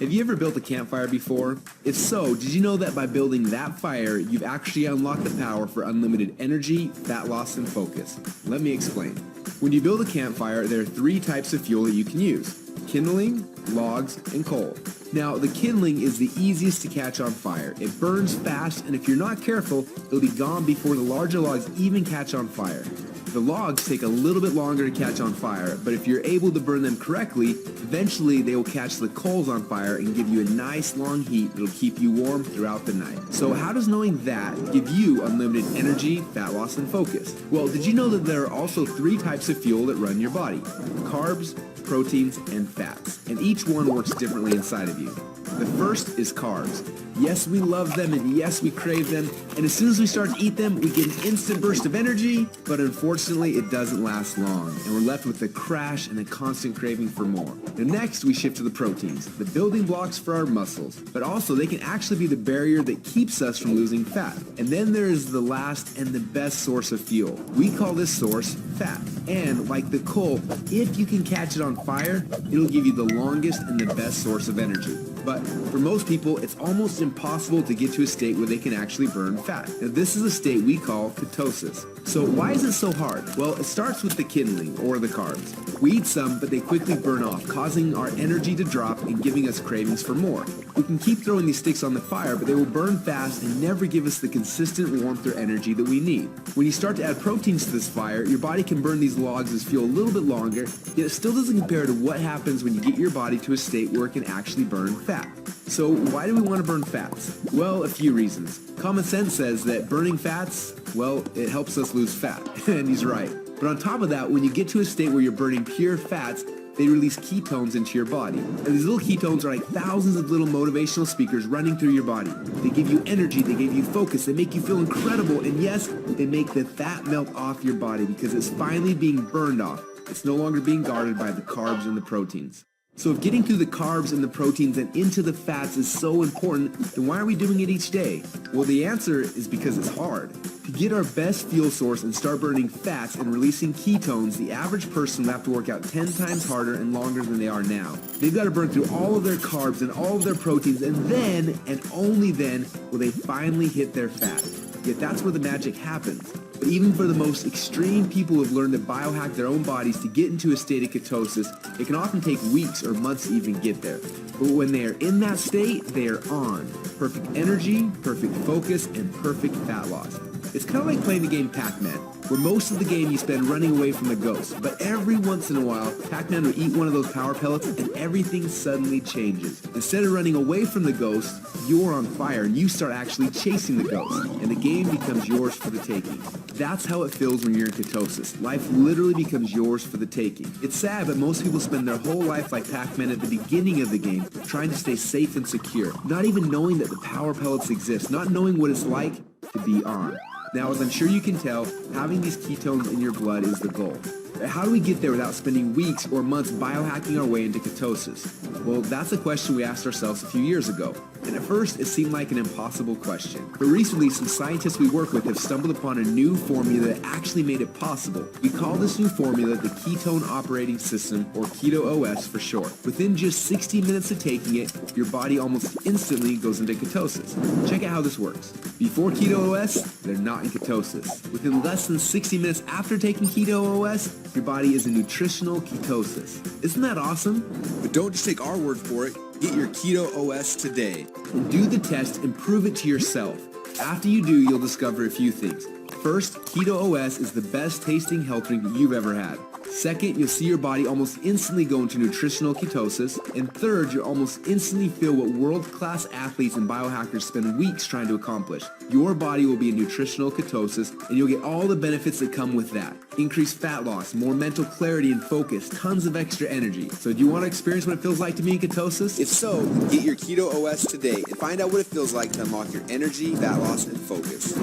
Have you ever built a campfire before? If so, did you know that by building that fire, you've actually unlocked the power for unlimited energy, fat loss, and focus? Let me explain. When you build a campfire, there are 3 types of fuel that you can use: kindling, logs, and coal. Now, the kindling is the easiest to catch on fire. It burns fast, and if you're not careful, it'll be gone before the larger logs even catch on fire. The logs take a little bit longer to catch on fire, but if you're able to burn them correctly, eventually they will catch the coals on fire and give you a nice long heat that'll keep you warm throughout the night. So how does knowing that give you unlimited energy, fat loss, and focus? Well, did you know that there are also 3 types of fuel that run your body? Carbs, proteins, and fats. And each one works differently inside of you. The first is carbs. Yes, we love them, and yes, we crave them, and as soon as we start to eat them, we get an instant burst of energy, but unfortunately, it doesn't last long, and we're left with a crash and a constant craving for more. And next, we shift to the proteins, the building blocks for our muscles, but also they can actually be the barrier that keeps us from losing fat. And then there is the last and the best source of fuel. We call this source fat. And like the coal, if you can catch it on fire, it'll give you the longest and the best source of energy. But for most people, it's almost impossible to get to a state where they can actually burn fat. Now, this is a state we call ketosis. So why is it so hard? Well, it starts with the kindling, or the carbs. We eat some, but they quickly burn off, causing our energy to drop and giving us cravings for more. We can keep throwing these sticks on the fire, but they will burn fast and never give us the consistent warmth or energy that we need. When you start to add proteins to this fire, your body can burn these logs as fuel a little bit longer, yet it still doesn't compare to what happens when you get your body to a state where it can actually burn fat. So why do we want to burn fats? Well, a few reasons. Common sense says that burning fats, well, it helps us lose fat, and he's right. But on top of that, when you get to a state where you're burning pure fats, they release ketones into your body. And these little ketones are like thousands of little motivational speakers running through your body. They give you energy, they give you focus, they make you feel incredible, and yes, they make the fat melt off your body because it's finally being burned off. It's no longer being guarded by the carbs and the proteins. So if getting through the carbs and the proteins and into the fats is so important, then why are we doing it each day? Well, the answer is because it's hard. To get our best fuel source and start burning fats and releasing ketones, the average person will have to work out 10 times harder and longer than they are now. They've got to burn through all of their carbs and all of their proteins, and then, and only then, will they finally hit their fat. Yet that's where the magic happens. But even for the most extreme people who have learned to biohack their own bodies to get into a state of ketosis, it can often take weeks or months to even get there. But when they are in that state, they are on. Perfect energy, perfect focus, and perfect fat loss. It's kind of like playing the game Pac-Man, where most of the game you spend running away from the ghost. But every once in a while, Pac-Man will eat one of those power pellets and everything suddenly changes. Instead of running away from the ghost, you're on fire and you start actually chasing the ghost. And the game becomes yours for the taking. That's how it feels when you're in ketosis. Life literally becomes yours for the taking. It's sad, but most people spend their whole life like Pac-Man at the beginning of the game, trying to stay safe and secure, not even knowing that the power pellets exist, not knowing what it's like to be on. Now, as I'm sure you can tell, having these ketones in your blood is the goal. How do we get there without spending weeks or months biohacking our way into ketosis? Well, that's a question we asked ourselves a few years ago. And at first, it seemed like an impossible question. But recently, some scientists we work with have stumbled upon a new formula that actually made it possible. We call this new formula the Ketone Operating System, or Keto OS for short. Within just 60 minutes of taking it, your body almost instantly goes into ketosis. Check out how this works. Before Keto OS, they're not in ketosis. Within less than 60 minutes after taking Keto OS, your body is in nutritional ketosis. Isn't that awesome? But don't just take our word for it. Get your Keto OS today. And do the test and prove it to yourself. After you do, you'll discover a few things. First, Keto OS is the best tasting health drink that you've ever had. Second, you'll see your body almost instantly go into nutritional ketosis. And third, you'll almost instantly feel what world-class athletes and biohackers spend weeks trying to accomplish. Your body will be in nutritional ketosis, and you'll get all the benefits that come with that. Increased fat loss, more mental clarity and focus, tons of extra energy. So do you want to experience what it feels like to be in ketosis? If so, get your Keto OS today and find out what it feels like to unlock your energy, fat loss, and focus.